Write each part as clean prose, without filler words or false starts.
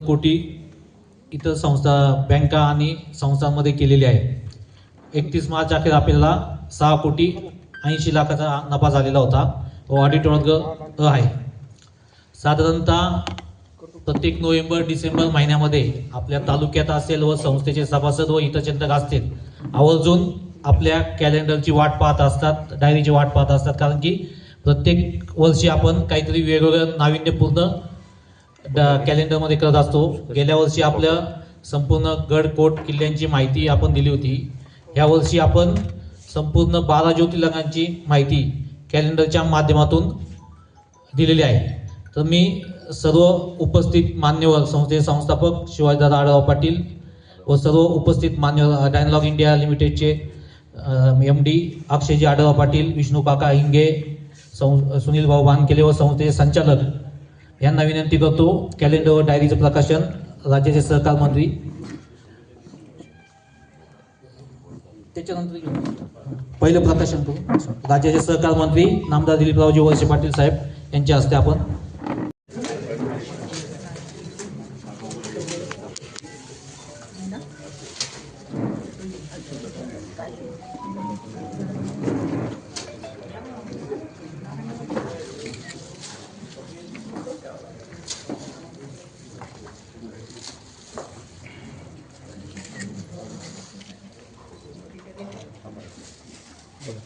कोटी इतर संस्था बँका आणि संस्थांमध्ये केलेली आहे. 31 मार्च अखेर आपल्याला 6,80,00,000चा नफा झालेला होता व ऑडिट वर्ग अ आहे. साधारणतः प्रत्येक नोव्हेंबर डिसेंबर महिन्यामध्ये आपल्या तालुक्यात असेल व संस्थेचे सभासद व हितचिंतक असतील आवर्जून आपल्या कॅलेंडरची वाट पाहत असतात, डायरीची वाट पाहत असतात, कारण की प्रत्येक वर्षी आपण काहीतरी वेगवेगळं नाविन्यपूर्ण कॅलेंडरमध्ये करत असतो. गेल्या वर्षी आपल्या संपूर्ण गड कोट किल्ल्यांची माहिती आपण दिली होती. या वर्षी आपण संपूर्ण 12 ज्योतिर्लिंगांची माहिती कॅलेंडरच्या माध्यमातून दिलेली आहे. तर मी सर्व उपस्थित मान्यवर संस्थेचे संस्थापक शिवाजीदादा आढळराव पाटील व सर्व उपस्थित मान्यवर डायनॉग इंडिया लिमिटेडचे MD अक्षयजी आढळराव पाटील, विष्णू काका हिंगे, सुनील भाऊ बानकेले व संस्थेचे संचालक यांना विनंती करतो, कॅलेंडर व डायरीचं प्रकाशन राज्याचे सहकार मंत्री त्याच्यानंतर पहिलं प्रकाशन करू. राज्याचे सहकार मंत्री नामदार दिलीपरावजी वळसे पाटील साहेब यांच्या हस्ते आपण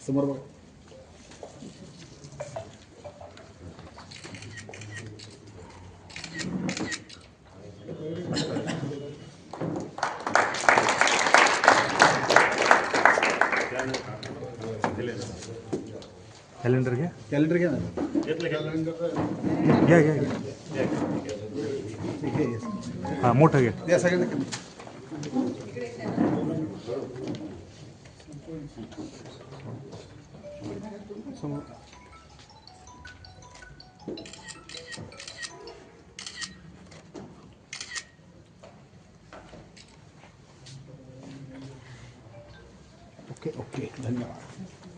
समोर बघा. कॅलेंडर घ्या, कॅलेंडर घ्या ना. घ्या घ्या हां, मोठं घ्या. द्या सगळ्यांना. समोर ओके ओके, धन्यवाद.